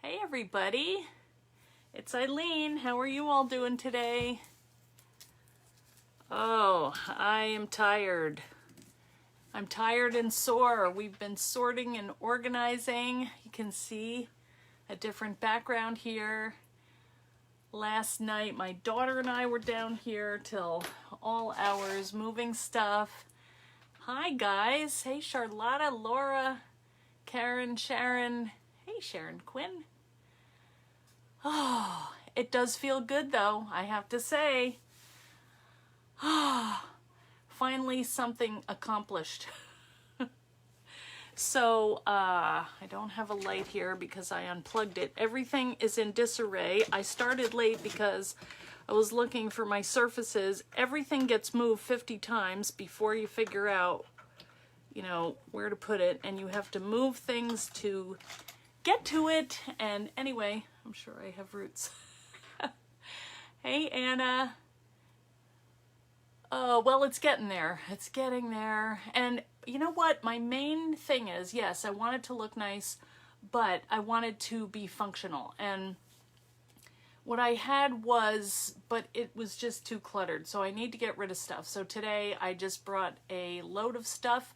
Hey everybody, it's Eileen. How are you all doing today? Oh, I am tired. I'm tired and sore. We've been sorting and organizing. You can see a different background here. Last night, my daughter and I were down here till all hours moving stuff. Hi guys. Hey Charlotta, Laura, Karen, Sharon. Hey Sharon Quinn. Oh, it does feel good though, I have to say. Finally something accomplished. So, I don't have a light here because I unplugged it. Everything is in disarray. I started late because I was looking for my surfaces. Everything gets moved 50 times before you figure out, where to put it. And you have to move things to get to it. And anyway, I'm sure I have roots. Hey, Anna. Oh, well, it's getting there. It's getting there. And you know what? My main thing is, yes, I want it to look nice, but I want it to be functional. And what I had was, but it was just too cluttered. So I need to get rid of stuff. So today I just brought a load of stuff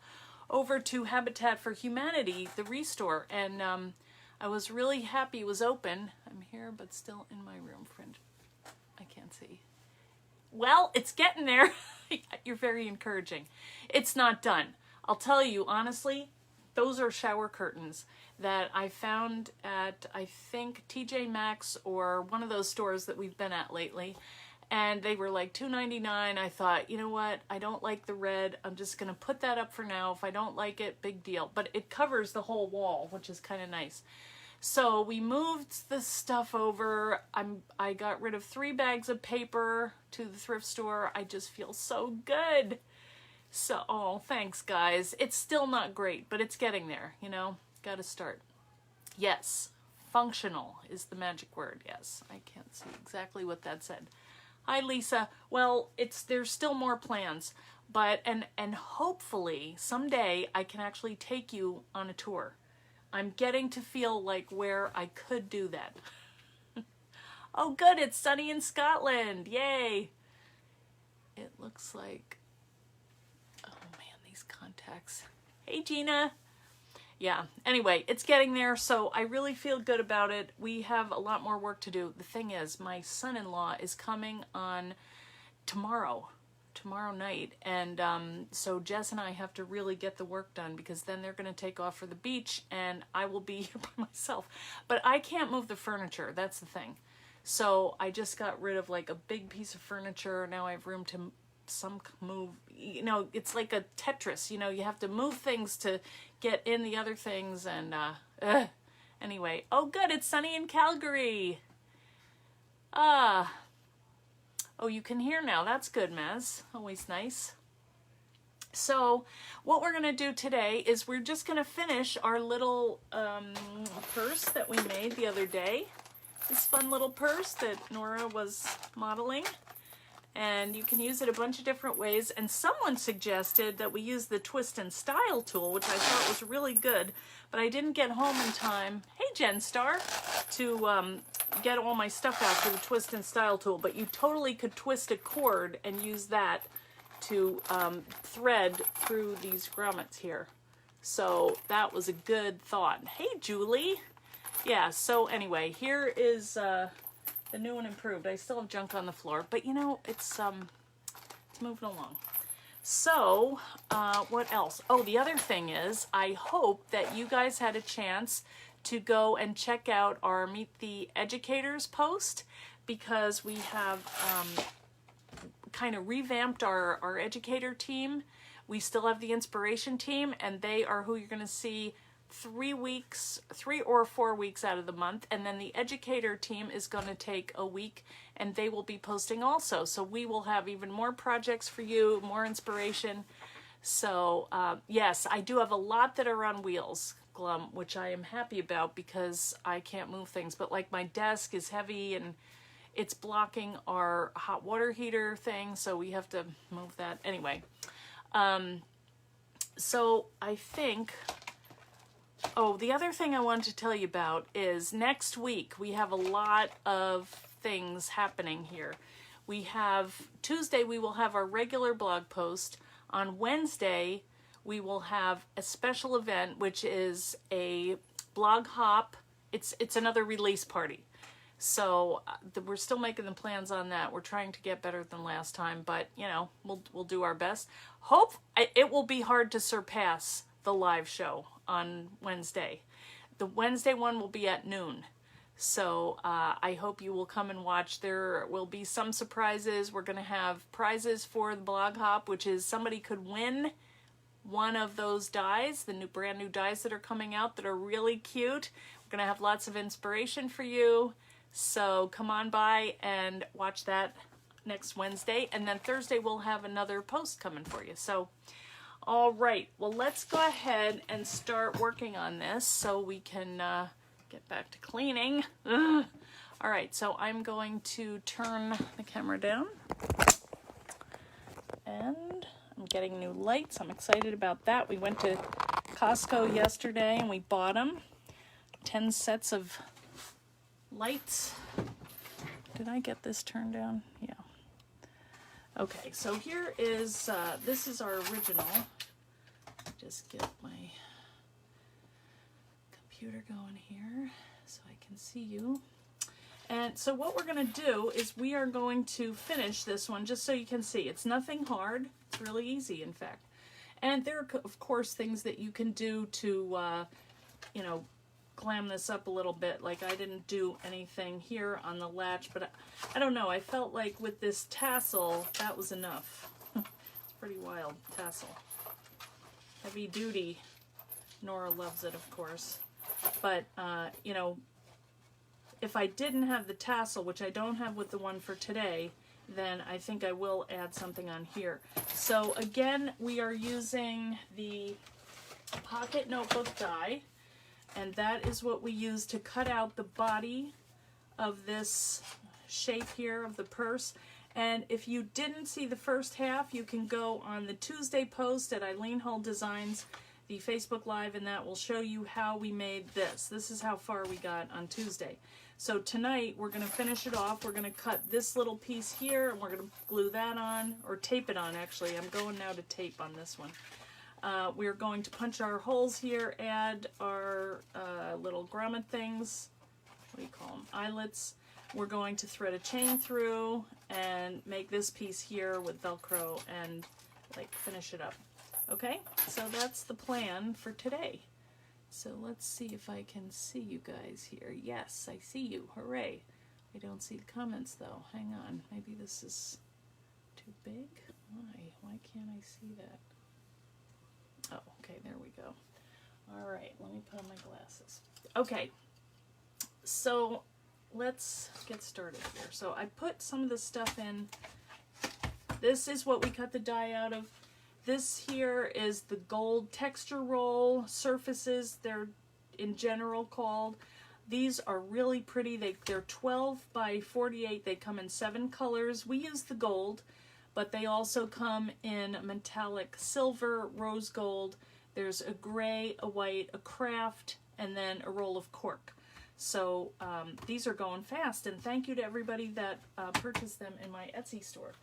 over to Habitat for Humanity, the Restore. And I was really happy it was open. I'm here, but still in my room, friend. I can't see. Well, it's getting there. You're very encouraging. It's not done. I'll tell you, honestly, those are shower curtains that I found at, I think, TJ Maxx or one of those stores that we've been at lately. And they were like $2.99. I thought, you know what? I don't like the red. I'm just going to put that up for now. If I don't like it, big deal. But it covers the whole wall, which is kind of nice. So we moved the stuff over. I got rid of 3 bags of paper to the thrift store. I just feel so good. So, oh, thanks guys. It's still not great, but it's getting there, Got to start. Yes, functional is the magic word. Yes, I can't see exactly what that said. Hi Lisa. Well, there's still more plans, but and hopefully someday I can actually take you on a tour. I'm getting to feel like where I could do that. Oh good, it's sunny in Scotland. Yay. It looks like, oh man, these contacts. Hey Gina. Yeah, anyway, it's getting there, so I really feel good about it. We have a lot more work to do. The thing is, my son-in-law is coming on tomorrow night, and so Jess and I have to really get the work done because then they're going to take off for the beach and I will be here by myself. But I can't move the furniture, that's the thing. So I just got rid of like a big piece of furniture. Now I have room to move, it's like a Tetris, you have to move things to get in the other things. And anyway, oh good, it's sunny in Calgary. Oh, you can hear now. That's good, Maz. Always nice. So what we're going to do today is we're just going to finish our little purse that we made the other day. This fun little purse that Nora was modeling. And you can use it a bunch of different ways. And someone suggested that we use the Twist and Style tool, which I thought was really good. But I didn't get home in time. Hey, Jen Star, to get all my stuff out for the Twist and Style tool. But you totally could twist a cord and use that to thread through these grommets here. So that was a good thought. Hey, Julie. Yeah, so anyway, here is the new and improved. I still have junk on the floor, but it's moving along. So, what else? Oh, the other thing is, I hope that you guys had a chance to go and check out our Meet the Educators post, because we have kind of revamped our educator team. We still have the inspiration team, and they are who you're going to see 3 or 4 weeks out of the month, and then the educator team is going to take a week and they will be posting also. So we will have even more projects for you, more inspiration. So yes, I do have a lot that are on wheels, Glum, which I am happy about because I can't move things. But like my desk is heavy and it's blocking our hot water heater thing, so we have to move that. Anyway, so I think Oh, the other thing I wanted to tell you about is next week we have a lot of things happening here. We have Tuesday, we will have our regular blog post. On Wednesday, we will have a special event, which is a blog hop. It's another release party. So we're still making the plans on that. We're trying to get better than last time, but you know, we'll do our best. Hope it will be hard to surpass the live show on Wednesday. The Wednesday one will be at noon. So I hope you will come and watch. There will be some surprises. We're going to have prizes for the blog hop, which is somebody could win one of those dies, the brand new dies that are coming out that are really cute. We're going to have lots of inspiration for you. So come on by and watch that next Wednesday. And then Thursday we'll have another post coming for you. So, all right. Well, let's go ahead and start working on this so we can get back to cleaning. Ugh. All right. So I'm going to turn the camera down. And I'm getting new lights. I'm excited about that. We went to Costco yesterday and we bought them. 10 sets of lights. Did I get this turned down? Yeah. Okay, so here is, this is our original. Just get my computer going here so I can see you. And so what we're going to do is we are going to finish this one just so you can see. It's nothing hard. It's really easy, in fact. And there are, of course, things that you can do to, you know, glam this up a little bit. Like I didn't do anything here on the latch, but I don't know. I felt like with this tassel, that was enough. It's pretty wild tassel. Heavy duty. Nora loves it, of course. But, you know, if I didn't have the tassel, which I don't have with the one for today, then I think I will add something on here. So again, we are using the Pocket Notebook die. And that is what we use to cut out the body of this shape here of the purse. And if you didn't see the first half, you can go on the Tuesday post at Eileen Hull Designs, the Facebook Live, and that will show you how we made this. This is how far we got on Tuesday. So tonight, we're going to finish it off. We're going to cut this little piece here, and we're going to glue that on, or tape it on, actually. I'm going now to tape on this one. We're going to punch our holes here, add our little grommet things, what do you call them, eyelets. We're going to thread a chain through and make this piece here with Velcro and like finish it up. Okay, so that's the plan for today. So let's see if I can see you guys here. Yes, I see you. Hooray. I don't see the comments though. Hang on. Maybe this is too big. Why can't I see that? Oh, okay, there we go. All right, let me put on my glasses. Okay, so let's get started here. So I put some of the stuff in. This is what we cut the die out of. This here is the gold texture roll surfaces, they're in general called. These are really pretty. They're 12 by 48. They come in 7 colors. We use the gold, but they also come in metallic silver, rose gold. There's a gray, a white, a craft, and then a roll of cork. So these are going fast, and thank you to everybody that purchased them in my Etsy store.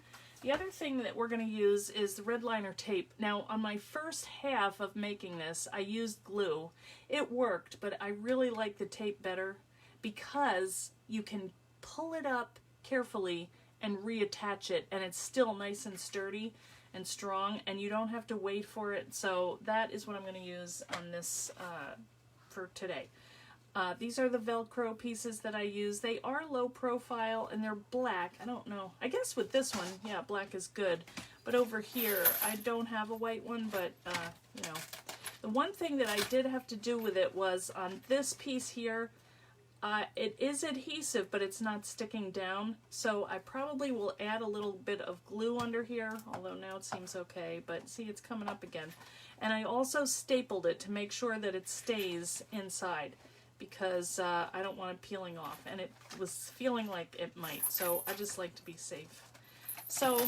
The other thing that we're going to use is the red liner tape. Now, on my first half of making this, I used glue. It worked, but I really like the tape better because you can pull it up carefully and reattach it, and it's still nice and sturdy and strong, and you don't have to wait for it. So that is what I'm going to use on this for today. These are the Velcro pieces that I use. They are low profile and they're black. I don't know. I guess with this one, yeah, black is good. But over here, I don't have a white one, but, you know. The one thing that I did have to do with it was on this piece here, it is adhesive, but it's not sticking down. So I probably will add a little bit of glue under here, although now it seems okay. But see, it's coming up again. And I also stapled it to make sure that it stays inside, because I don't want it peeling off, and it was feeling like it might, so I just like to be safe. So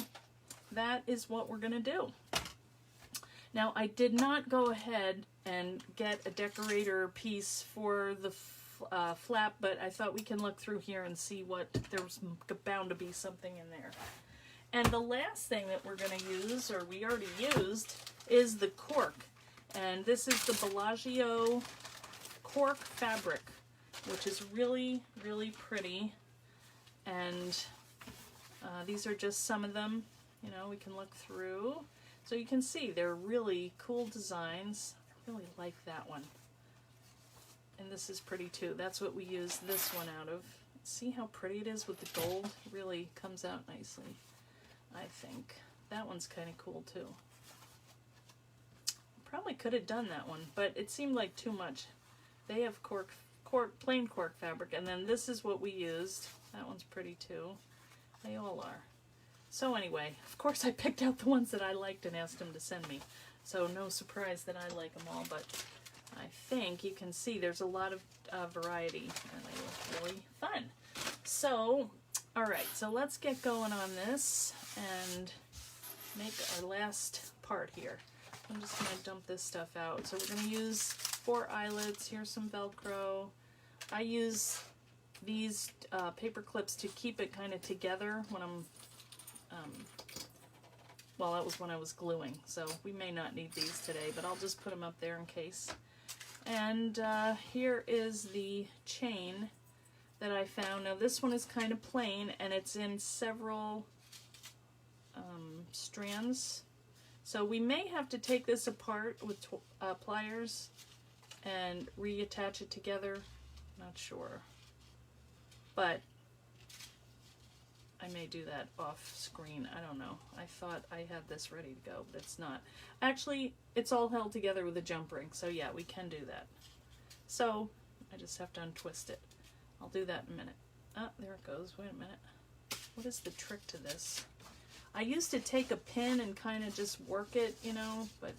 that is what we're going to do. Now, I did not go ahead and get a decorator piece for the flap, but I thought we can look through here and see what, there's bound to be something in there. And the last thing that we're going to use, or we already used, is the cork. And this is the Bellagio cork fabric, which is really, really pretty. And these are just some of them. You know, we can look through. So you can see they're really cool designs. I really like that one. And this is pretty too. That's what we use this one out of. See how pretty it is with the gold? It really comes out nicely, I think. That one's kind of cool too. Probably could have done that one, but it seemed like too much. They have plain cork fabric, and then this is what we used. That one's pretty too. They all are. So anyway, of course I picked out the ones that I liked and asked them to send me. So no surprise that I like them all, but I think you can see there's a lot of variety, and they look really fun. So, all right, so let's get going on this and make our last part here. I'm just going to dump this stuff out. So we're going to use 4 eyelets. Here's some Velcro. I use these paper clips to keep it kind of together when I'm, well, that was when I was gluing. So we may not need these today, but I'll just put them up there in case. And here is the chain that I found. Now this one is kind of plain, and it's in several strands. So we may have to take this apart with pliers and reattach it together. Not sure. But I may do that off screen. I don't know. I thought I had this ready to go, but it's not. Actually, it's all held together with a jump ring. So yeah, we can do that. So I just have to untwist it. I'll do that in a minute. Ah, there it goes. Wait a minute. What is the trick to this? I used to take a pin and kind of just work it, you know, but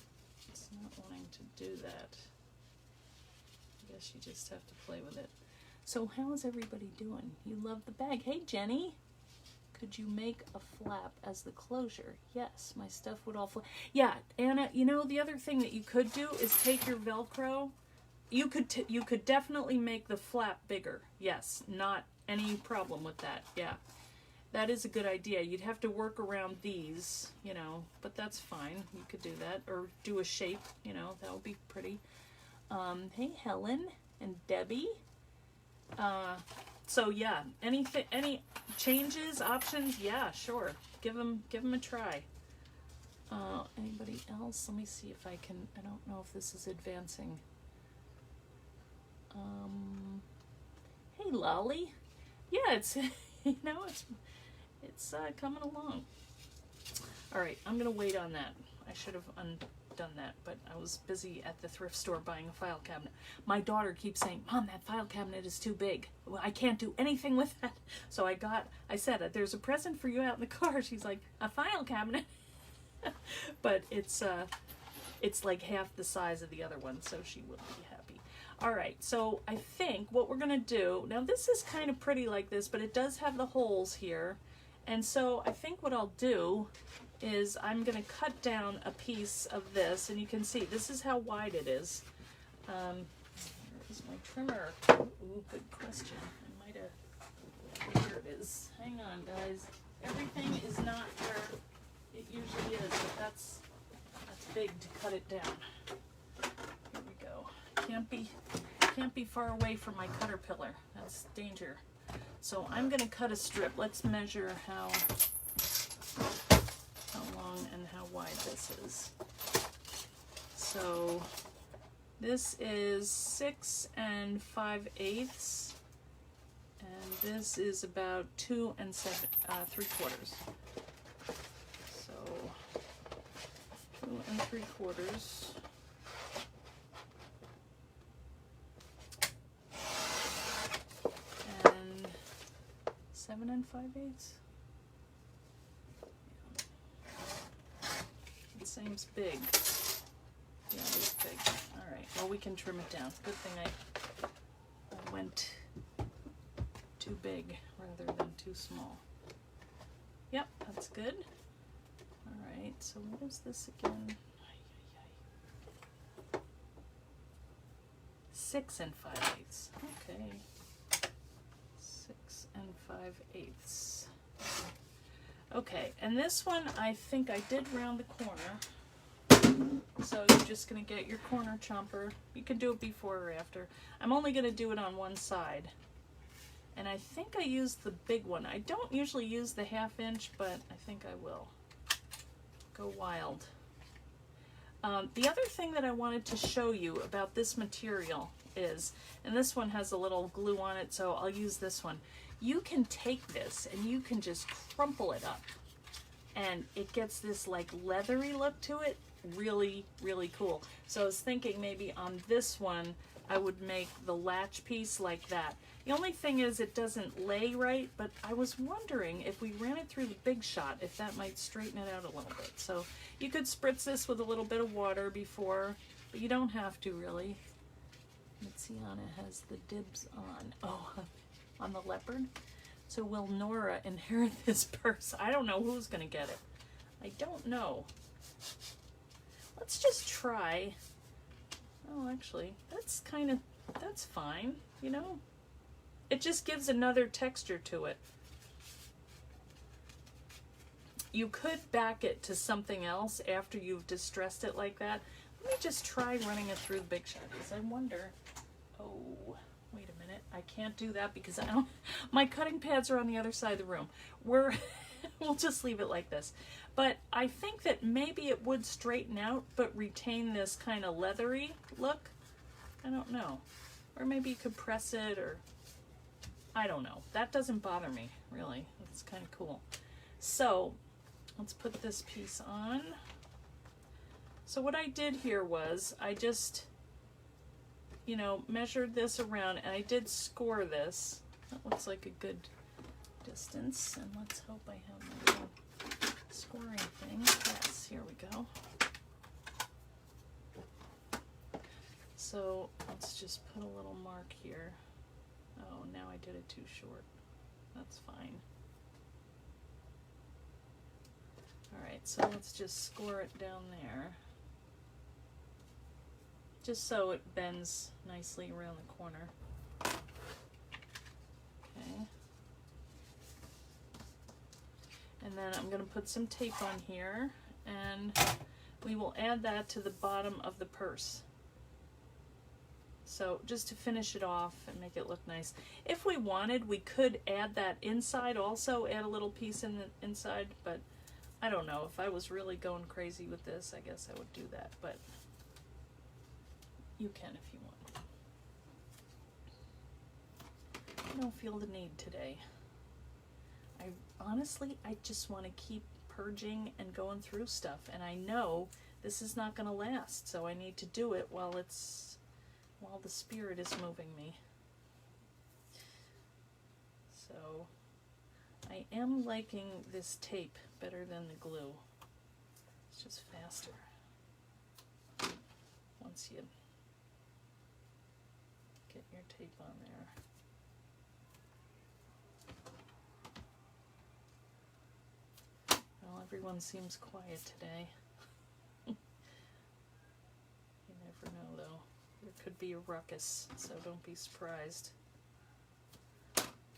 it's not wanting to do that. I guess you just have to play with it. So how is everybody doing? You love the bag. Hey, Jenny. Could you make a flap as the closure? Yes, my stuff would all flap. Yeah, Anna, you know, the other thing that you could do is take your Velcro. You could definitely make the flap bigger. Yes, not any problem with that. Yeah. That is a good idea. You'd have to work around these, you know, but that's fine. You could do that, or do a shape, you know, that would be pretty. Hey, Helen and Debbie. So yeah, any changes, options? Yeah, sure. Give them a try. Anybody else? Let me see if I can. I don't know if this is advancing. Hey, Lolly. Yeah, it's you know it's coming along. All right, I'm gonna wait on that. I should have undone that, but I was busy at the thrift store buying a file cabinet. My daughter keeps saying, "Mom, that file cabinet is too big. Well, I can't do anything with that." So I said, "There's a present for you out in the car." She's like, "A file cabinet?" But it's like half the size of the other one, so she will be happy. All right, so I think what we're gonna do, now this is kind of pretty like this, but it does have the holes here. And so I think what I'll do is I'm going to cut down a piece of this, and you can see this is how wide it is. Where is my trimmer? Ooh, good question. I might have, here it is. Hang on, guys. Everything is not where it usually is, but that's big to cut it down. Here we go. Can't be far away from my cutter pillar. That's danger. So I'm going to cut a strip. Let's measure how long and how wide this is. So this is 6 5/8, and this is about 2 3/4. So 2 3/4. 7 5/8. It seems big. Yeah, it is big. All right. Well, we can trim it down. Good thing I went too big rather than too small. Yep, that's good. All right. So what is this again? 6 5/8. Okay. 6 5/8. Okay, and this one I think I did round the corner. So you're just going to get your corner chomper. You can do it before or after. I'm only going to do it on one side. And I think I used the big one. I don't usually use the 1/2 inch, but I think I will. Go wild. The other thing that I wanted to show you about this material is, and this one has a little glue on it, so I'll use this one. You can take this and you can just crumple it up, and it gets this like leathery look to it. Really, really cool. So I was thinking maybe on this one I would make the latch piece like that. The only thing is it doesn't lay right, but I was wondering if we ran it through the Big Shot, if that might straighten it out a little bit. So you could spritz this with a little bit of water before, but you don't have to really. Tiana has the dibs on. Oh, on the leopard. So will Nora inherit this purse? I don't know who's going to get it. I don't know. Let's just try. Oh, actually, that's fine, you know? It just gives another texture to it. You could back it to something else after you've distressed it like that. Let me just try running it through the Big Shot. I wonder, oh, wait a minute. I can't do that because my cutting pads are on the other side of the room. We'll just leave it like this. But I think that maybe it would straighten out, but retain this kind of leathery look. I don't know. Or maybe you could press it, or I don't know. That doesn't bother me, really. It's kind of cool. So let's put this piece on. So what I did here was I just, measured this around, and I did score this. That looks like a good distance, and let's hope I have my little scoring thing. Yes, here we go. So let's just put a little mark here. Oh, now I did it too short. That's fine. Alright, so let's just score it down there. Just so it bends nicely around the corner. Okay. And then I'm going to put some tape on here, and we will add that to the bottom of the purse. So just to finish it off and make it look nice. If we wanted, we could add that inside also, add a little piece in the inside, but I don't know. If I was really going crazy with this, I guess I would do that, but you can if you want. I don't feel the need today. Honestly, I just want to keep purging and going through stuff, and I know this is not going to last, so I need to do it while the spirit is moving me. So I am liking this tape better than the glue. It's just faster once you get your tape on there. Well, everyone seems quiet today. You never know, though. There could be a ruckus, so don't be surprised.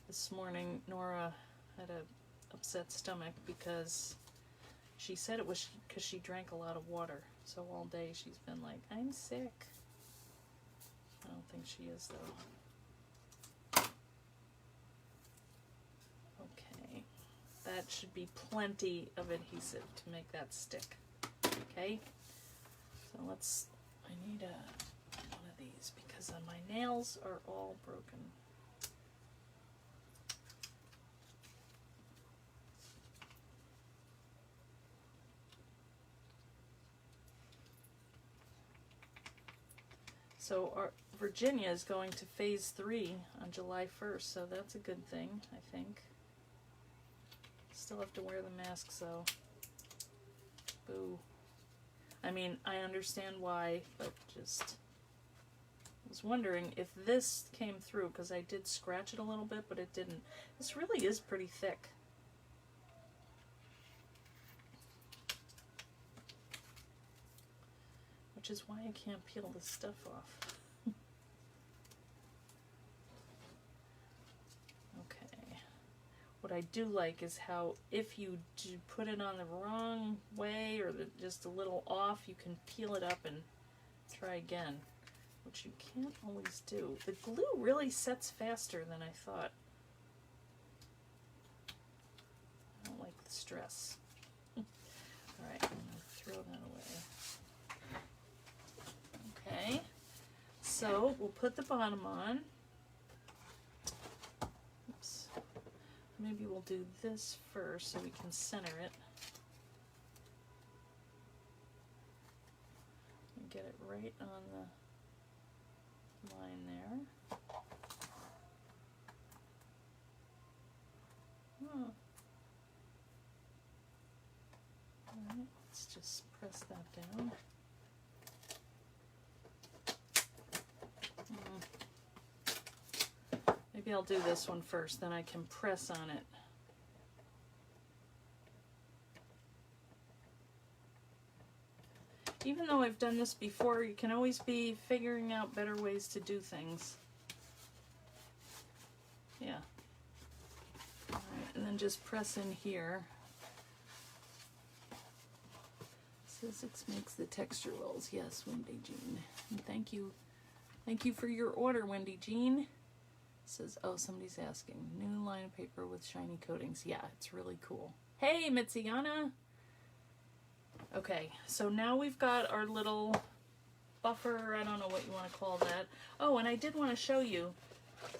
This morning, Nora had an upset stomach because she said it was because she drank a lot of water. So all day she's been like, I'm sick. I don't think she is, though. Okay. That should be plenty of adhesive to make that stick. Okay? So I need one of these because my nails are all broken. So Virginia is going to phase 3 on July 1st, so that's a good thing, I think. Still have to wear the mask, so boo. I mean, I understand why, but just was wondering if this came through, because I did scratch it a little bit, but it didn't. This really is pretty thick. Which is why I can't peel this stuff off. what I do like is how if you do put it on the wrong way or just a little off, you can peel it up and try again, which you can't always do. The glue really sets faster than I thought. I don't like the stress. All right, I'm going to throw that away. Okay, so we'll put the bottom on. Oops. Maybe we'll do this first so we can center it. And get it right on the line there. Oh. Alright, let's just press that down. Maybe I'll do this one first, then I can press on it. Even though I've done this before, you can always be figuring out better ways to do things. Yeah. All right, and then just press in here. Sussex makes the texture rolls. Yes, Wendy Jean. And thank you. Thank you for your order, Wendy Jean. Says, oh, somebody's asking. New line of paper with shiny coatings. Yeah, it's really cool. Hey, Mitziana. Okay, so now we've got our little buffer. I don't know what you want to call that. Oh, and I did want to show you.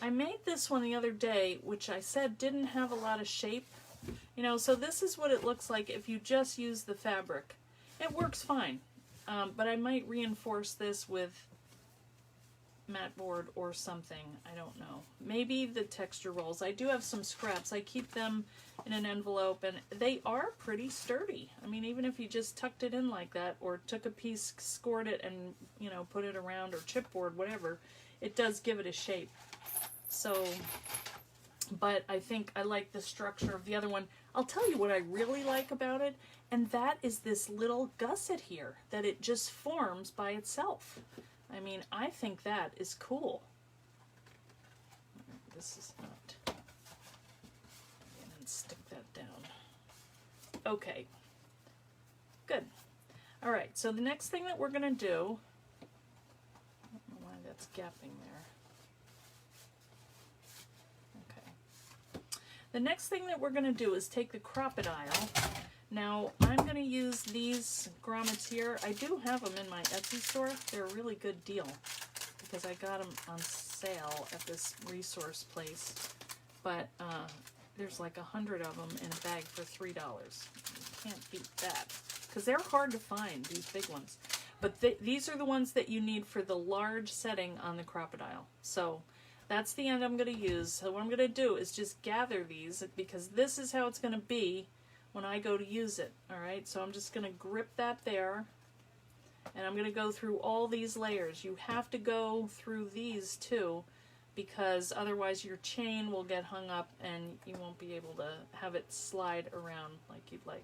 I made this one the other day, which I said didn't have a lot of shape. You know, so this is what it looks like if you just use the fabric. It works fine, but I might reinforce this with mat board or something. I don't know. Maybe the texture rolls. I do have some scraps. I keep them in an envelope and they are pretty sturdy. I mean, even if you just tucked it in like that or took a piece, scored it and, you know, put it around or chipboard, whatever, it does give it a shape. So, but I think I like the structure of the other one. I'll tell you what I really like about it, and that is this little gusset here that it just forms by itself. I mean, I think that is cool. This is not. And then stick that down. Okay. Good. All right, so the next thing that we're going to do, I don't know why that's gapping there. Okay. The next thing that we're going to do is take the crocodile. Now, I'm going to use these grommets here. I do have them in my Etsy store. They're a really good deal because I got them on sale at this resource place. But there's like 100 of them in a bag for $3. You can't beat that because they're hard to find, these big ones. But these are the ones that you need for the large setting on the crocodile. So that's the end I'm going to use. So what I'm going to do is just gather these because this is how it's going to be when I go to use it. All right, so I'm just going to grip that there, and I'm going to go through all these layers. You have to go through these too, because otherwise your chain will get hung up and you won't be able to have it slide around like you'd like.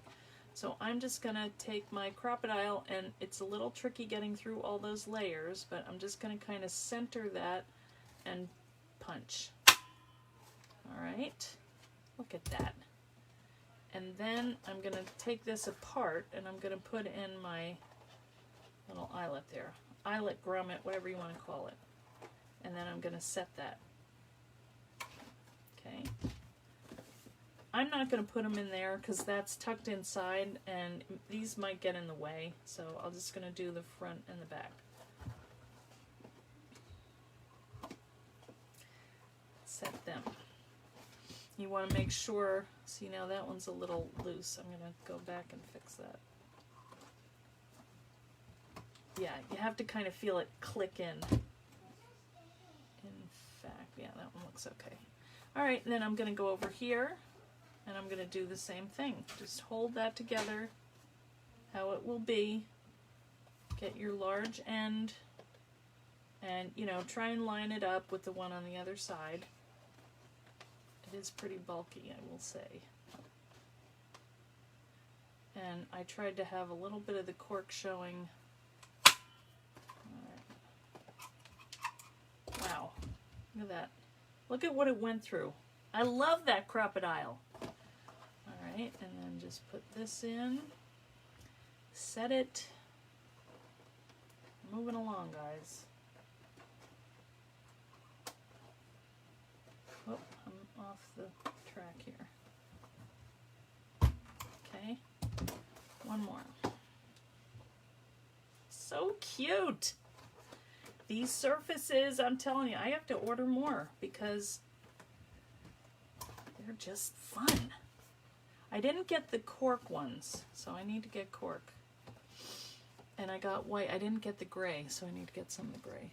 So I'm just going to take my crocodile, and it's a little tricky getting through all those layers, but I'm just going to kind of center that and punch. All right, look at that. And then I'm going to take this apart and I'm going to put in my little eyelet there. Eyelet, grommet, whatever you want to call it. And then I'm going to set that. Okay. I'm not going to put them in there because that's tucked inside and these might get in the way. So I'm just going to do the front and the back. Set them. You want to make sure, see now that one's a little loose. I'm going to go back and fix that. Yeah, you have to kind of feel it click in. In fact, yeah, that one looks okay. All right, and then I'm going to go over here and I'm going to do the same thing. Just hold that together how it will be. Get your large end and, you know, try and line it up with the one on the other side. It is pretty bulky, I will say. And I tried to have a little bit of the cork showing. All right. Wow, look at that. Look at what it went through. I love that crocodile. All right, and then just put this in, set it. Moving along, guys. Oh, I'm off the track here. Okay, one more. So cute. These surfaces, I'm telling you, I have to order more because they're just fun. I didn't get the cork ones, so I need to get cork. And I got white. I didn't get the gray, so I need to get some of the gray.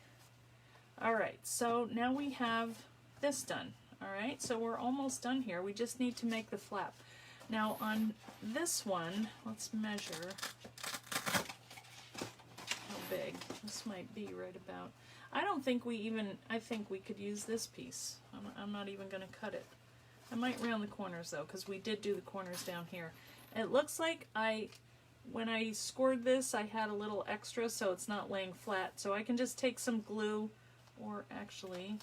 All right, so now we have this done. All right, so we're almost done here. We just need to make the flap. Now on this one, let's measure how big. This might be right about, I don't think we even, I think we could use this piece. I'm not even going to cut it. I might round the corners though, because we did do the corners down here. It looks like when I scored this, I had a little extra, so it's not laying flat. So I can just take some glue, or actually,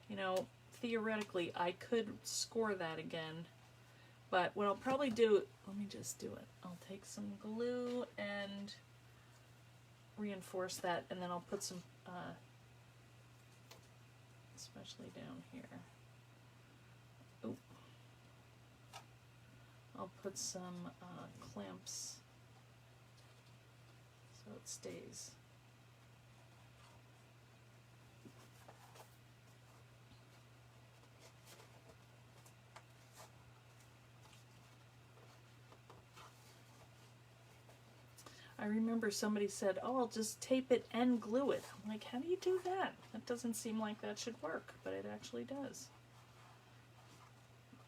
you know, theoretically, I could score that again. But what I'll probably do, let me just do it. I'll take some glue and reinforce that, and then I'll put some, especially down here. Oop. I'll put some clamps so it stays. I remember somebody said, oh, I'll just tape it and glue it. I'm like, how do you do that? That doesn't seem like that should work, but it actually does.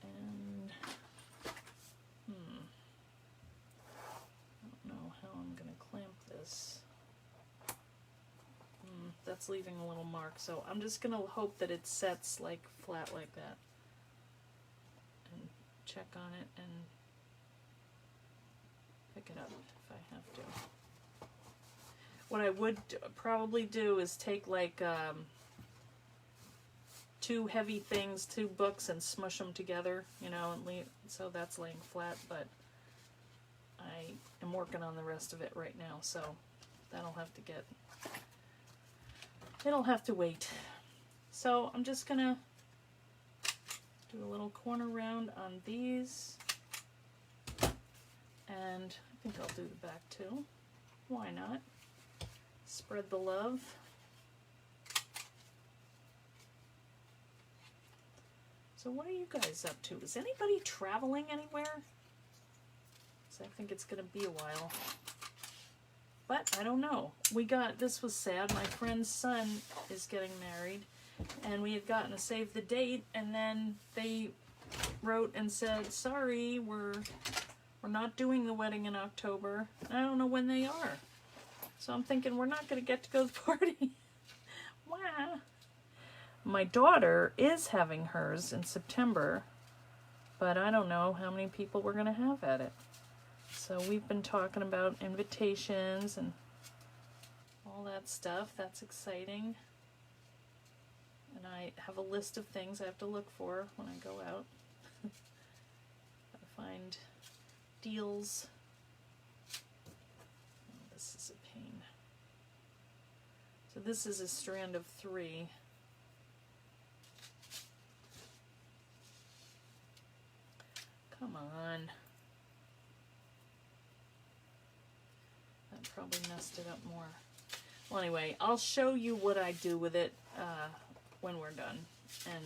And, I don't know how I'm going to clamp this. That's leaving a little mark, so I'm just going to hope that it sets like flat like that. And check on it and pick it up if I have to. What I would probably do is take like two heavy things, 2 books, and smush them together, you know, and leave, so that's laying flat, but I am working on the rest of it right now, so that'll have to get, it'll have to wait. So I'm just gonna do a little corner round on these, and I think I'll do the back too. Why not? Spread the love. So what are you guys up to? Is anybody traveling anywhere? So I think it's going to be a while. But I don't know. This was sad. My friend's son is getting married, and we had gotten a save the date, and then they wrote and said, sorry, we're not doing the wedding in October. I don't know when they are. So I'm thinking we're not going to get to go to the party. Wow. My daughter is having hers in September, but I don't know how many people we're going to have at it. So we've been talking about invitations and all that stuff. That's exciting. And I have a list of things I have to look for when I go out. Gotta find deals. Oh, this is a pain. So this is a strand of 3. Come on. That probably messed it up more. Well, anyway, I'll show you what I do with it when we're done. And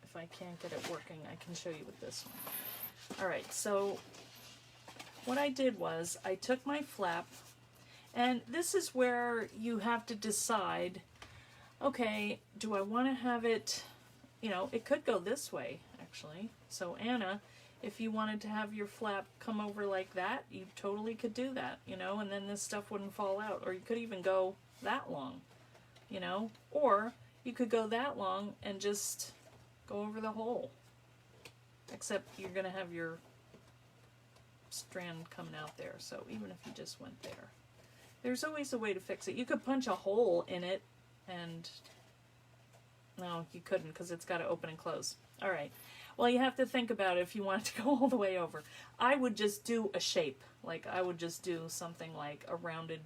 if I can't get it working, I can show you with this one. Alright, so what I did was I took my flap, and this is where you have to decide, okay, do I want to have it, you know, it could go this way, actually. So Anna, if you wanted to have your flap come over like that, you totally could do that, you know, and then this stuff wouldn't fall out. Or you could even go that long, you know, or you could go that long and just go over the hole. Except you're going to have your strand coming out there, so even if you just went there. There's always a way to fix it. You could punch a hole in it and No, you couldn't because it's got to open and close. All right. Well, you have to think about it if you want it to go all the way over. I would just do a shape. Like I would just do something like a rounded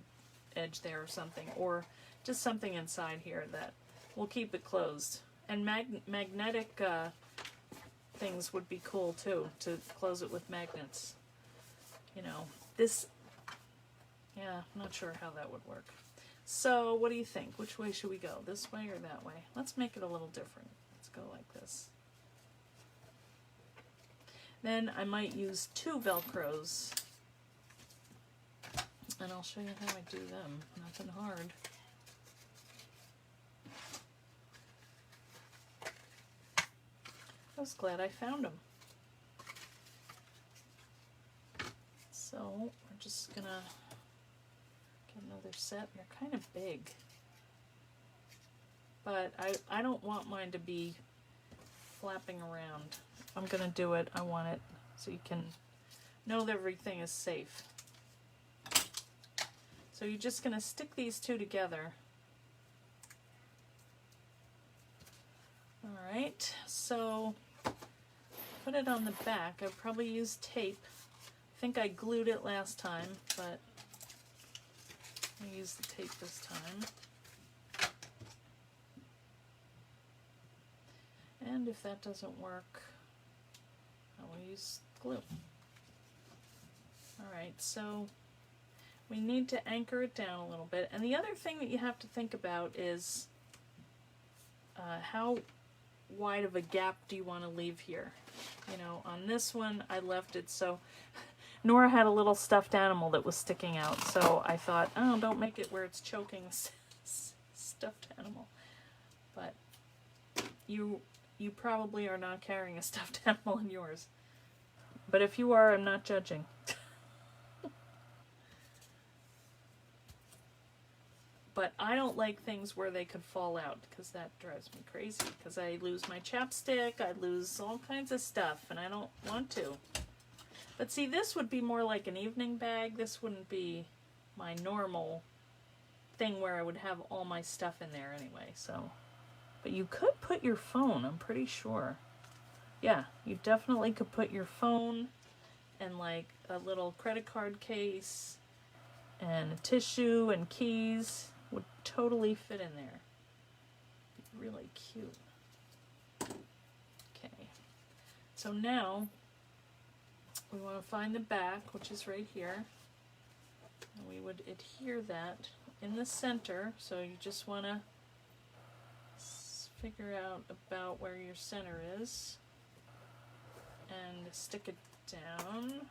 edge there or something, or just something inside here that will keep it closed. And magnetic things would be cool too, to close it with magnets. You know, this, yeah, I'm not sure how that would work. So what do you think? Which way should we go? This way or that way? Let's make it a little different. Let's go like this. Then I might use 2 Velcros. And I'll show you how I do them. Nothing hard. I was glad I found them. So we're just gonna get another set. They're kind of big. But I don't want mine to be flapping around. I'm gonna do it. I want it so you can know that everything is safe. So you're just gonna stick these 2 together. All right, so put it on the back. I probably used tape. I think I glued it last time, but I used the tape this time. And if that doesn't work, I will use glue. All right, so we need to anchor it down a little bit. And the other thing that you have to think about is how wide of a gap do you want to leave here? You know, on this one, I left it so Nora had a little stuffed animal that was sticking out. So I thought, oh, don't make it where it's choking stuffed animal. But you probably are not carrying a stuffed animal in yours. But if you are, I'm not judging. But I don't like things where they could fall out, because that drives me crazy. Because I lose my chapstick, I lose all kinds of stuff, and I don't want to. But see, this would be more like an evening bag. This wouldn't be my normal thing where I would have all my stuff in there anyway. So, but you could put your phone, I'm pretty sure. Yeah, you definitely could put your phone and like a little credit card case and a tissue and keys. Would totally fit in there. Be really cute. Okay, so now we want to find the back, which is right here. And we would adhere that in the center, so you just want to figure out about where your center is and stick it down.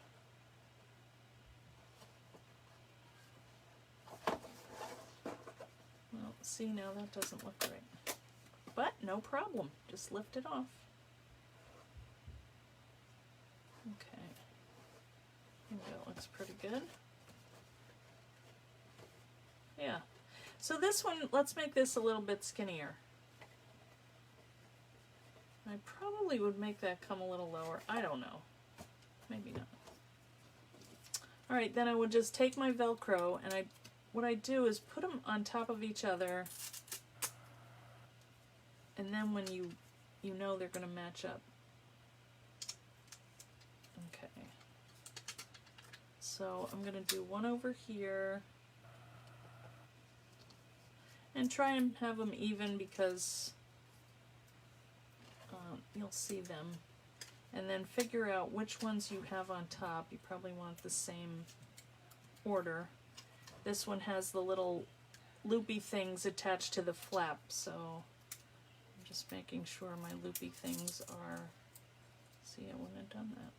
Well, see, now that doesn't look right. But no problem, just lift it off. Okay, I think that looks pretty good. Yeah, so this one, let's make this a little bit skinnier. I probably would make that come a little lower. I don't know, maybe not. All right, then I would just take my Velcro and what I do is put them on top of each other, and then when you know they're going to match up. Okay. So I'm going to do one over here and try and have them even because you'll see them. And then figure out which ones you have on top. You probably want the same order. This one has the little loopy things attached to the flap, so I'm just making sure my loopy things are, see, I wouldn't have done that.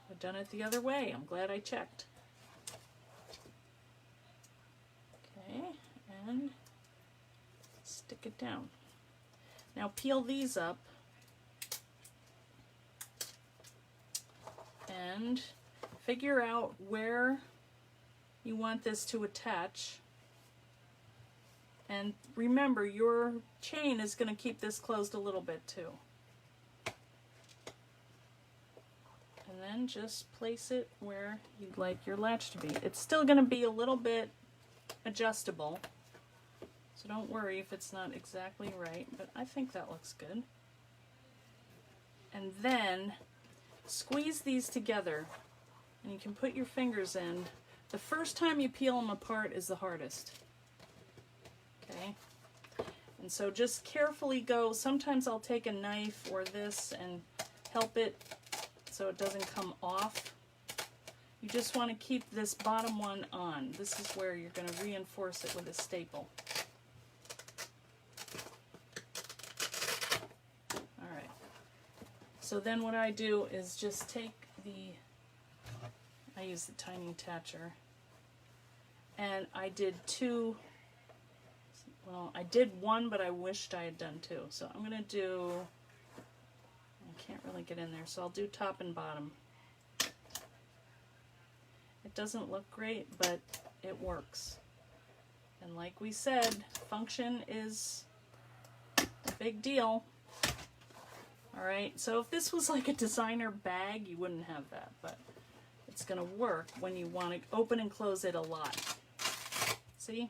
I've done it the other way. I'm glad I checked. Okay, and stick it down. Now peel these up and figure out where you want this to attach. And remember, your chain is going to keep this closed a little bit too. And then just place it where you'd like your latch to be. It's still going to be a little bit adjustable, so So don't worry if it's not exactly right, but I think that looks good. And then squeeze these together, and you can put your fingers in. The first time you peel them apart is the hardest. Okay? And so just carefully go. Sometimes I'll take a knife or this and help it so it doesn't come off. You just want to keep this bottom one on. This is where you're going to reinforce it with a staple. Alright. So then what I do is just take I use the tiny attacher, and I did two. Well, I did one, but I wished I had done two. So I'm going to do, I can't really get in there, so I'll do top and bottom. It doesn't look great, but it works. And like we said, function is a big deal. Alright, so if this was like a designer bag, you wouldn't have that, but it's going to work when you want to open and close it a lot. See?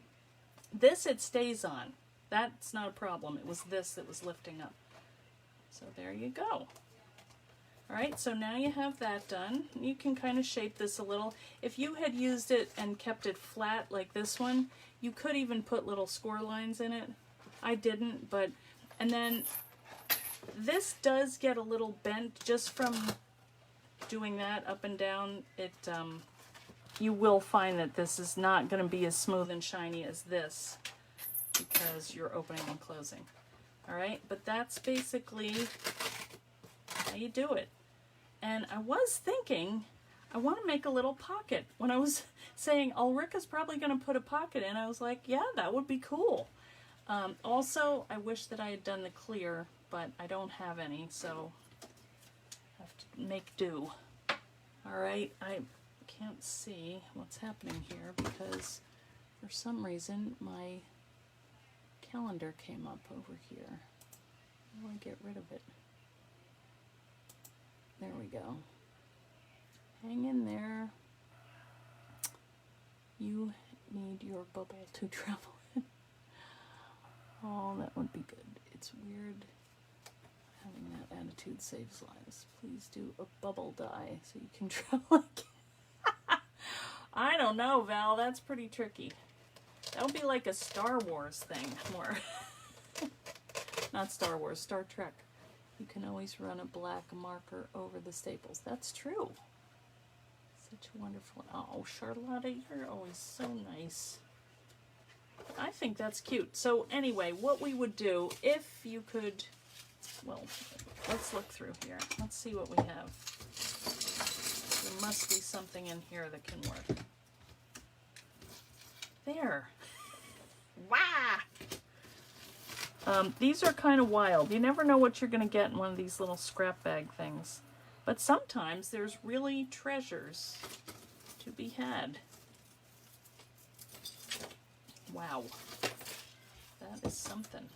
This it stays on. That's not a problem. It was this that was lifting up. So there you go. Alright, so now you have that done. You can kind of shape this a little. If you had used it and kept it flat like this one, you could even put little score lines in it. I didn't, but, and then this does get a little bent just from doing that up and down. It, you will find that this is not going to be as smooth and shiny as this because you're opening and closing. Alright, but that's basically how you do it. And I was thinking, I want to make a little pocket. When I was saying, Ulrika's probably going to put a pocket in, I was like, yeah, that would be cool. Also, I wish that I had done the clear, but I don't have any, so I have to make do. Alright, I can't see what's happening here because for some reason my calendar came up over here. I want to get rid of it. There we go. Hang in there. You need your bubble to travel in. Oh, that would be good. It's weird having that attitude saves lives. Please do a bubble die so you can travel again. I don't know, Val. That's pretty tricky. That would be like a Star Wars thing more. Not Star Wars, Star Trek. You can always run a black marker over the staples. That's true. Such a wonderful... Oh, Charlotta, you're always so nice. I think that's cute. So anyway, what we would do, if you could... Well, let's look through here. Let's see what we have. There must be something in here that can work. There. Wow! These are kind of wild. You never know what you're going to get in one of these little scrap bag things. But sometimes there's really treasures to be had. Wow. That is something.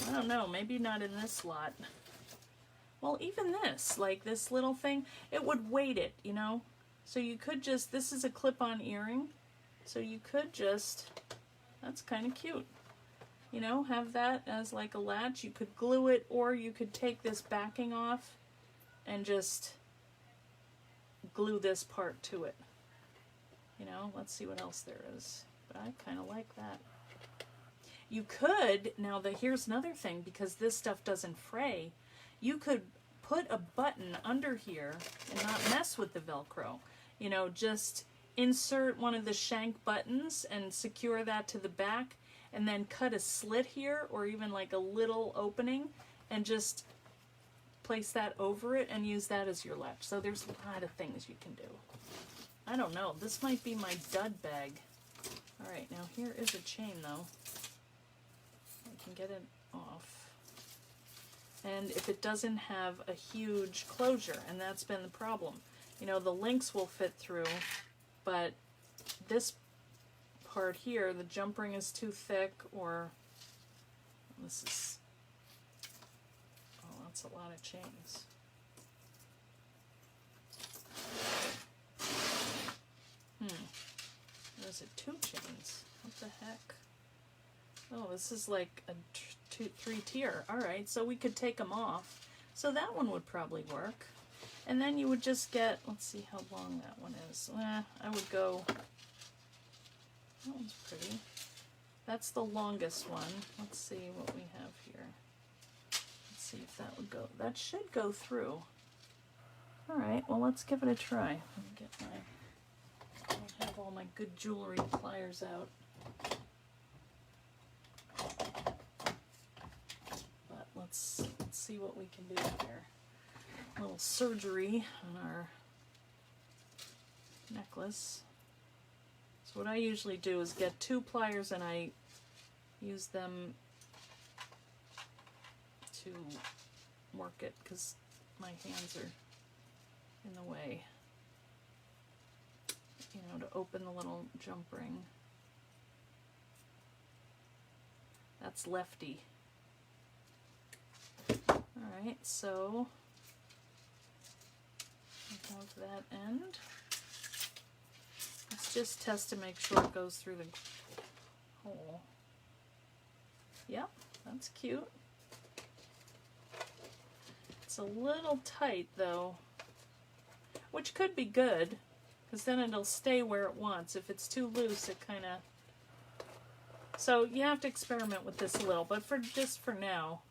I don't know, maybe not in this lot. Well, even this, like this little thing, it would weight it, you know? So you could just, this is a clip-on earring, so you could just, that's kind of cute. You know, have that as like a latch. You could glue it, or you could take this backing off and just glue this part to it. You know, let's see what else there is. But I kind of like that. You could, now here's another thing, because this stuff doesn't fray, you could put a button under here and not mess with the Velcro. You know, just insert one of the shank buttons and secure that to the back, and then cut a slit here, or even like a little opening, and just place that over it and use that as your latch. So there's a lot of things you can do. I don't know, this might be my dud bag. Alright, now here is a chain though. I can get it off. And if it doesn't have a huge closure, and that's been the problem. You know, the links will fit through, but this part here, the jump ring is too thick, or this is, oh, that's a lot of chains. Or is it 2 chains? What the heck? Oh, this is like a 3-tier. All right, so we could take them off. So that one would probably work. And then you would just get, let's see how long that one is. I would go, that one's pretty. That's the longest one. Let's see what we have here. Let's see if that would go. That should go through. All right, well, let's give it a try. Let me get I don't have all my good jewelry pliers out. But let's see what we can do here. A little surgery on our necklace. So what I usually do is get 2 pliers and I use them to work it because my hands are in the way. You know, to open the little jump ring. That's lefty. Alright, so I have that end. Let's just test to make sure it goes through the hole. Yep, that's cute. It's a little tight though, which could be good, because then it'll stay where it wants. If it's too loose, it kind of... So you have to experiment with this a little, but just for now,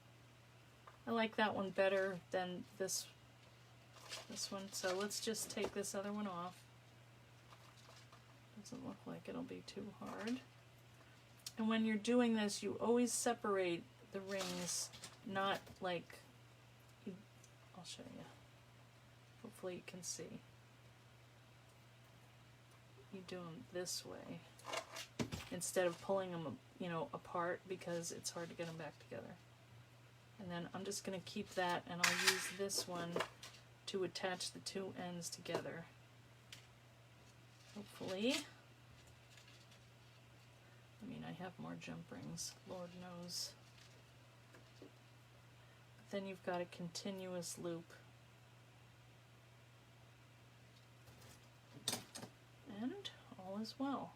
I like that one better than this one. So let's just take this other one off. Doesn't look like it'll be too hard. And when you're doing this, you always separate the rings, not like... I'll show you. Hopefully you can see. You do them this way instead of pulling them, you know, apart, because it's hard to get them back together. And then I'm just going to keep that, and I'll use this one to attach the 2 ends together. Hopefully. I mean, I have more jump rings, Lord knows. But then you've got a continuous loop. And all is well.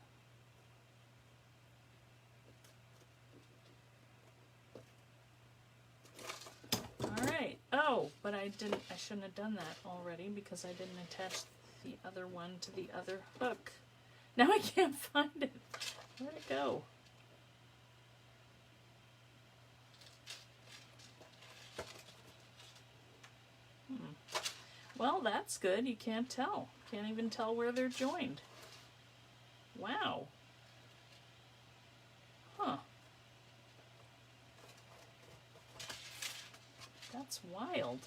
Alright. Oh, but I shouldn't have done that already because I didn't attach the other one to the other hook. Now I can't find it. Where'd it go? Well, that's good. You can't tell. Can't even tell where they're joined. Wow. Huh. That's wild.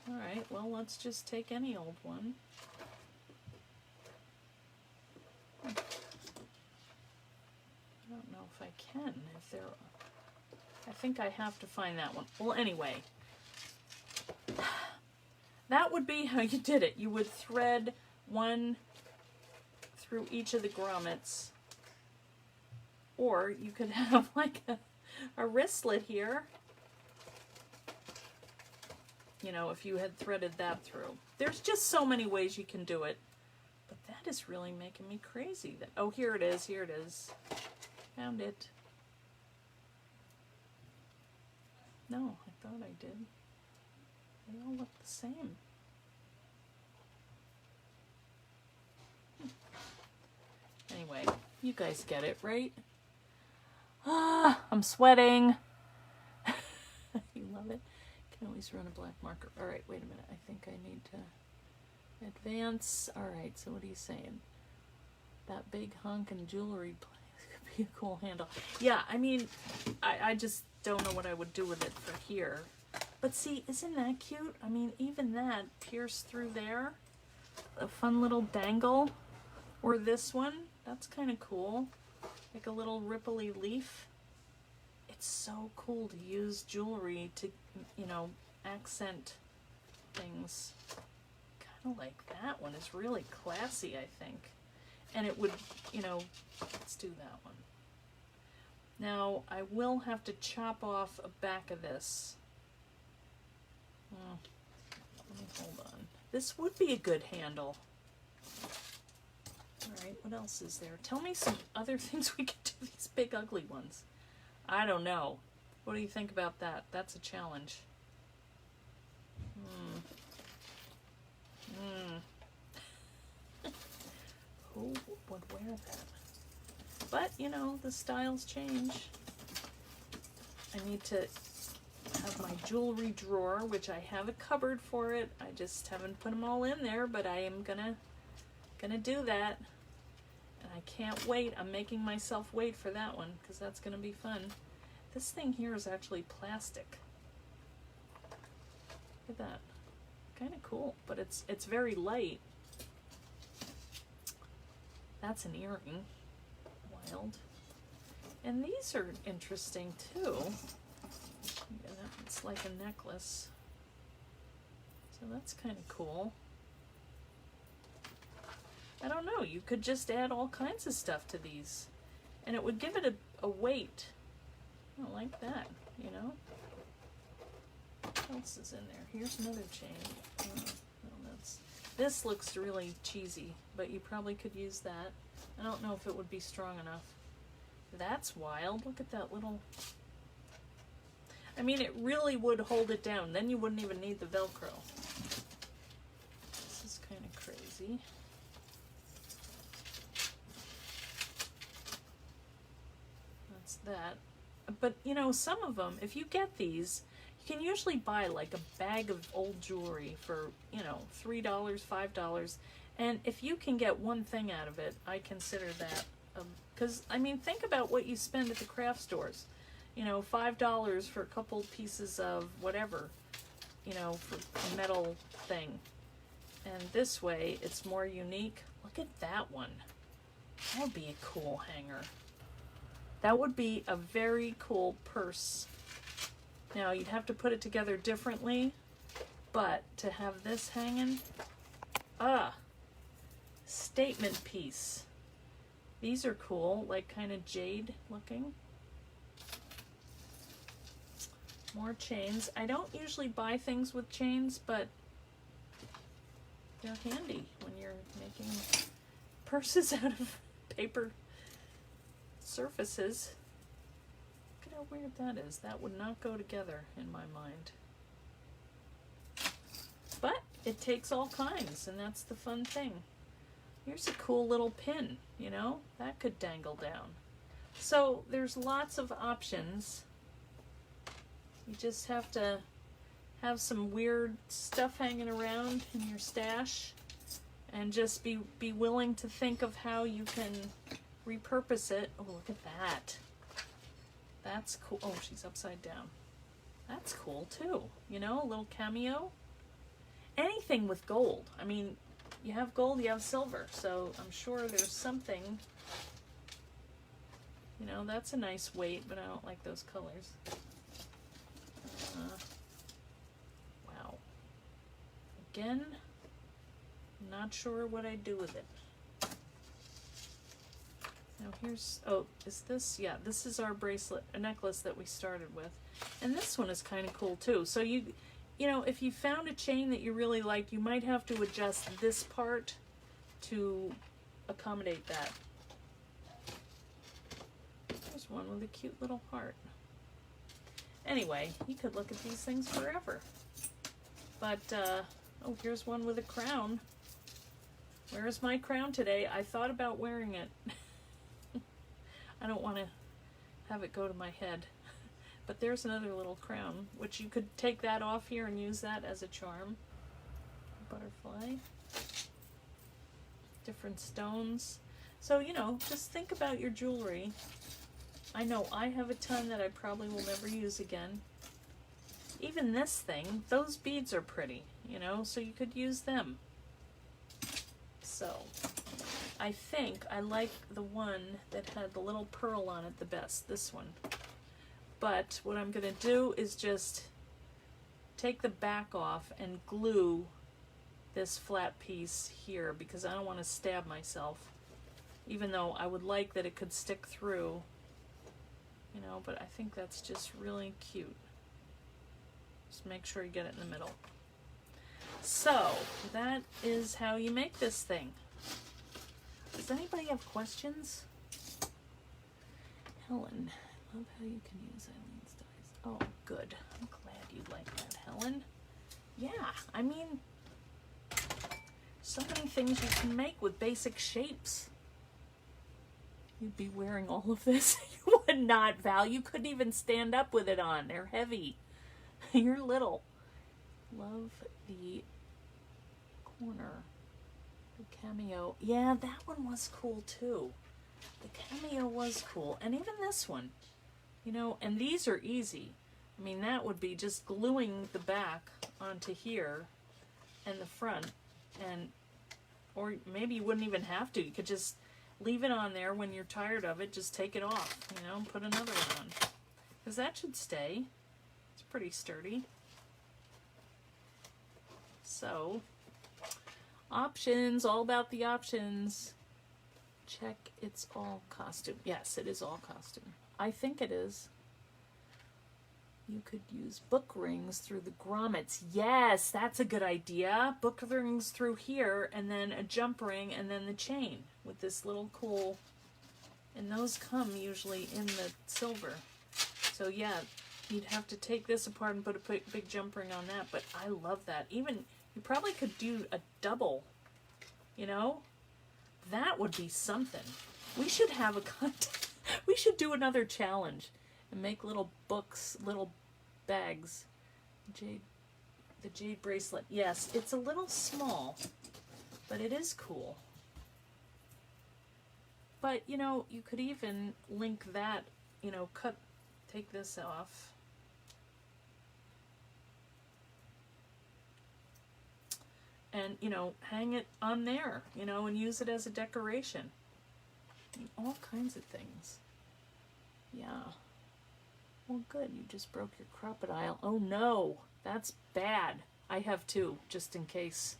Alright, well, let's just take any old one. I don't know if I can. I think I have to find that one. Well, anyway. That would be how you did it. You would thread one through each of the grommets. Or you could have like a wristlet here. You know, if you had threaded that through. There's just so many ways you can do it. But that is really making me crazy. Oh, here it is. Here it is. Found it. No, I thought I did. They all look the same. Anyway, you guys get it, right? Ah, I'm sweating. You love it. Can always run a black marker. All right, wait a minute. I think I need to advance. All right, so what are you saying? That big hunk and jewelry place could be a cool handle. Yeah, I mean, I just don't know what I would do with it for here. But see, isn't that cute? I mean, even that pierced through there. A fun little dangle. Or this one. That's kind of cool. Like a little ripply leaf. It's so cool to use jewelry to, you know, accent things. Kind of like that one. It's really classy, I think. And it would, you know, let's do that one. Now, I will have to chop off a back of this. Let me hold on. This would be a good handle. All right, what else is there? Tell me some other things we can do, these big ugly ones. I don't know. What do you think about that? That's a challenge. Who would wear that? But, you know, the styles change. I need to have my jewelry drawer, which I have a cupboard for it. I just haven't put them all in there, but I am gonna do that. And I can't wait. I'm making myself wait for that one, because that's gonna be fun. This thing here is actually plastic. Look at that. Kind of cool, but it's very light. That's an earring. Wild. And these are interesting too. Yeah, it's like a necklace. So that's kind of cool. I don't know, you could just add all kinds of stuff to these and it would give it a weight. I like that, you know? What else is in there? Here's another chain. Oh, this looks really cheesy, but you probably could use that. I don't know if it would be strong enough. That's wild. Look at that little... I mean, it really would hold it down. Then you wouldn't even need the Velcro. This is kind of crazy. That's that. But, you know, some of them, if you get these, you can usually buy like a bag of old jewelry for, you know, $3, $5. And if you can get one thing out of it, I consider that. Because, I mean, think about what you spend at the craft stores. You know, $5 for a couple pieces of whatever, you know, for a metal thing. And this way, it's more unique. Look at that one. That would be a cool hanger. That would be a very cool purse. Now, you'd have to put it together differently, but to have this hanging, statement piece. These are cool, like kind of jade looking. More chains. I don't usually buy things with chains, but they're handy when you're making purses out of paper surfaces. Look at how weird that is. That would not go together in my mind. But it takes all kinds, and that's the fun thing. Here's a cool little pin, you know? That could dangle down. So there's lots of options. You just have to have some weird stuff hanging around in your stash and just be willing to think of how you can repurpose it. Oh, look at that. That's cool. Oh, she's upside down. That's cool too. You know, a little cameo. Anything with gold. I mean, you have gold, you have silver. So I'm sure there's something. You know, that's a nice weight, but I don't like those colors. Wow. Again, I'm not sure what I'd do with it. Now here's, oh, is this, yeah, this is our bracelet, a necklace that we started with. And this one is kind of cool too. So you know, if you found a chain that you really liked, you might have to adjust this part to accommodate that. There's one with a cute little heart. Anyway, you could look at these things forever. But, oh, here's one with a crown. Where's my crown today? I thought about wearing it. I don't want to have it go to my head. But there's another little crown, which you could take that off here and use that as a charm. Butterfly. Different stones. So, you know, just think about your jewelry. I know I have a ton that I probably will never use again. Even this thing, those beads are pretty, you know, so you could use them. So, I think I like the one that had the little pearl on it the best, this one. But what I'm going to do is just take the back off and glue this flat piece here because I don't want to stab myself. Even though I would like that it could stick through. You know, but I think that's just really cute. Just make sure you get it in the middle. So, that is how you make this thing. Does anybody have questions? Helen, love how you can use Eileen's dies. Oh, good. I'm glad you like that, Helen. Yeah, I mean, so many things you can make with basic shapes. You'd be wearing all of this. You would not, Val. You couldn't even stand up with it on. They're heavy. You're little. Love the corner. The cameo. Yeah, that one was cool too. The cameo was cool. And even this one. You know, and these are easy. I mean, that would be just gluing the back onto here and the front. And, or maybe you wouldn't even have to. You could just leave it on there. When you're tired of it, just take it off, you know, and put another one on. Because that should stay. It's pretty sturdy. So, options, all about the options. Check it's all costume. Yes, it is all costume. I think it is. You could use book rings through the grommets. Yes, that's a good idea. Book rings through here, and then a jump ring, and then the chain with this little cool, and those come usually in the silver. So yeah, you'd have to take this apart and put a big jump ring on that, but I love that. Even, you probably could do a double, you know? That would be something. We should have a contest. We should do another challenge and make little books, little bags. The jade bracelet. Yes, it's a little small, but it is cool. But, you know, you could even link that, you know, take this off. And, you know, hang it on there, you know, and use it as a decoration. I mean, all kinds of things. Yeah. Well, good. You just broke your crocodile. Oh, no. That's bad. I have two, just in case,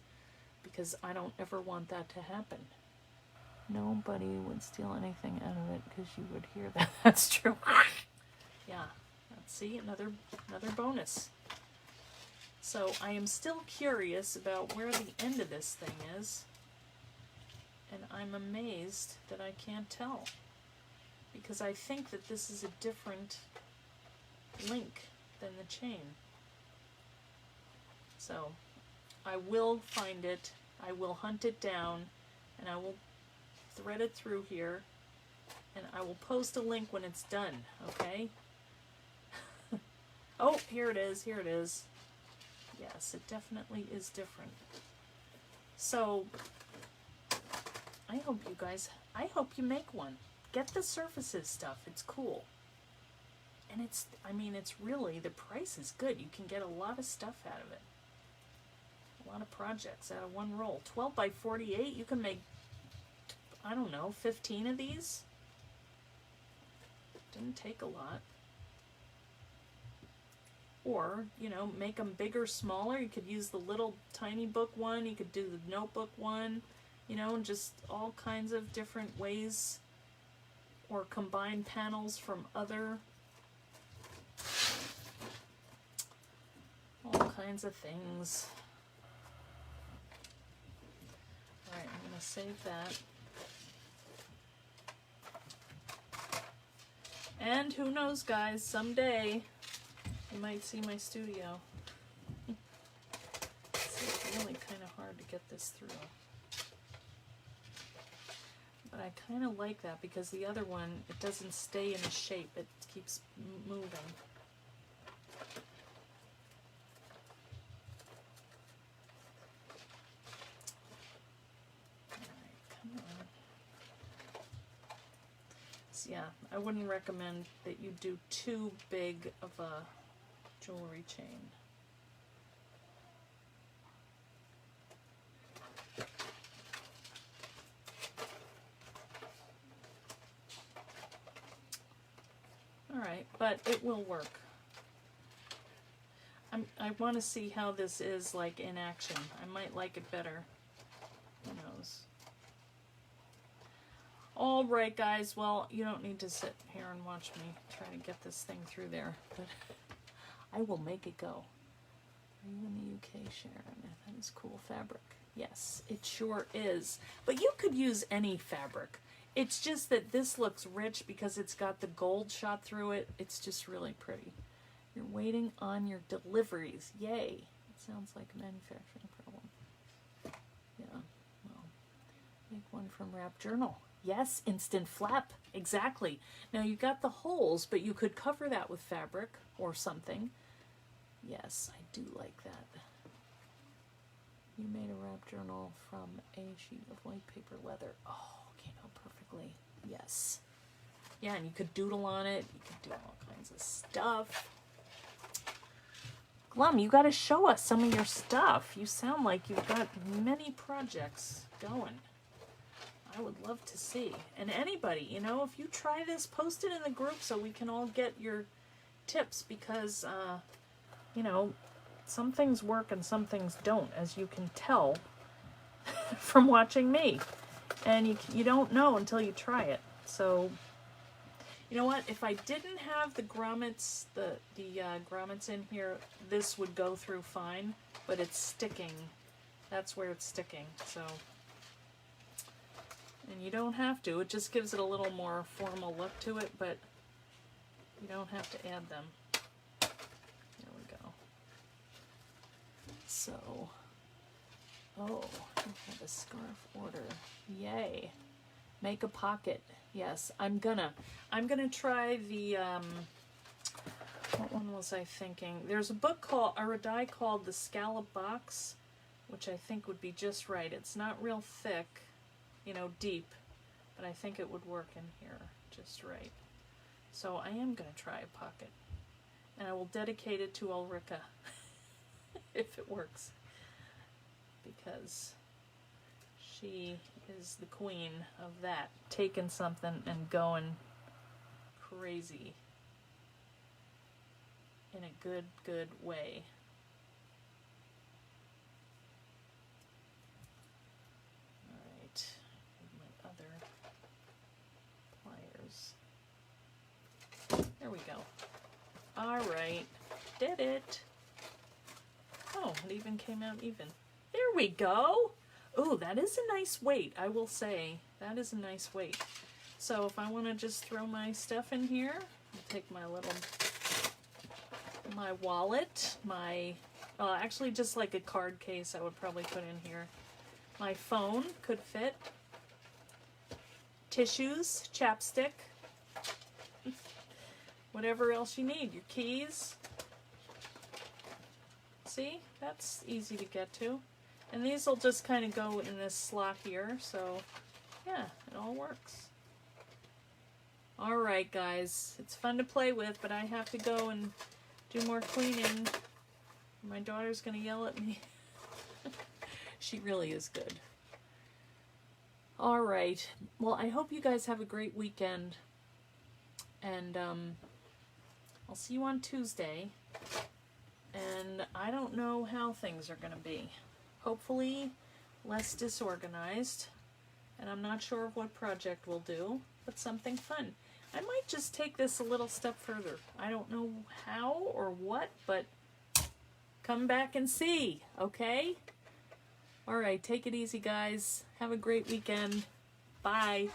because I don't ever want that to happen. Nobody would steal anything out of it because you would hear that. That's true. Yeah. Let's see, another bonus. So I am still curious about where the end of this thing is, and I'm amazed that I can't tell, because I think that this is a different link than the chain. So I will find it, I will hunt it down, and I will thread it through here, and I will post a link when it's done, okay? Oh, here it is, here it is. Yes, it definitely is different. So, I hope you guys, I hope you make one. Get the Surfaces stuff, it's cool. And it's, I mean, it's really, the price is good. You can get a lot of stuff out of it. A lot of projects out of one roll. 12 by 48, you can make, I don't know, 15 of these. Didn't take a lot. Or, you know, make them bigger, smaller. You could use the little tiny book one. You could do the notebook one. You know, and just all kinds of different ways. Or combine panels from other. All kinds of things. Alright, I'm going to save that. And who knows, guys, someday you might see my studio. It's really kind of hard to get this through. But I kind of like that because the other one, it doesn't stay in a shape. It keeps moving. Alright, come on. So yeah, I wouldn't recommend that you do too big of a jewelry chain. Alright, but it will work. I want to see how this is like in action. I might like it better. Who knows? Alright guys, well, you don't need to sit here and watch me try to get this thing through there, but I will make it go. Are you in the UK, Sharon? That is cool fabric. Yes, it sure is. But you could use any fabric. It's just that this looks rich because it's got the gold shot through it. It's just really pretty. You're waiting on your deliveries. Yay. It sounds like a manufacturing problem. Yeah, well, make one from Wrap Journal. Yes, instant flap. Exactly. Now you got the holes, but you could cover that with fabric or something. Yes, I do like that. You made a wrap journal from a sheet of white paper leather. Oh, came out perfectly. Yes. Yeah, and you could doodle on it. You could do all kinds of stuff. Glum, you got to show us some of your stuff. You sound like you've got many projects going. I would love to see. And anybody, you know, if you try this, post it in the group so we can all get your tips because, you know, some things work and some things don't, as you can tell from watching me. And you don't know until you try it. So, you know what? If I didn't have the grommets, the grommets in here, this would go through fine. But it's sticking. That's where it's sticking. So, and you don't have to. It just gives it a little more formal look to it, but you don't have to add them. So, oh, I have a scarf order. Yay. Make a pocket. Yes, I'm gonna try the, what one was I thinking? There's a book called, or a die called The Scallop Box, which I think would be just right. It's not real thick, you know, deep, but I think it would work in here just right. So I am gonna try a pocket, and I will dedicate it to Ulrika. If it works, because she is the queen of that, taking something and going crazy in a good way. All right, my other pliers. There we go. All right, did it. Oh, it even came out even. There we go. Oh, that is a nice weight, I will say. That is a nice weight. So if I want to just throw my stuff in here, I'll take my wallet, actually just like a card case I would probably put in here. My phone could fit. Tissues, chapstick, whatever else you need. Your keys. See, that's easy to get to. And these will just kind of go in this slot here, so yeah, it all works. All right, guys, it's fun to play with, but I have to go and do more cleaning. My daughter's gonna yell at me. She really is good. All right, well, I hope you guys have a great weekend, and I'll see you on Tuesday. And I don't know how things are going to be. Hopefully less disorganized. And I'm not sure of what project we'll do, but something fun. I might just take this a little step further. I don't know how or what, but come back and see, okay? All right, take it easy, guys. Have a great weekend. Bye.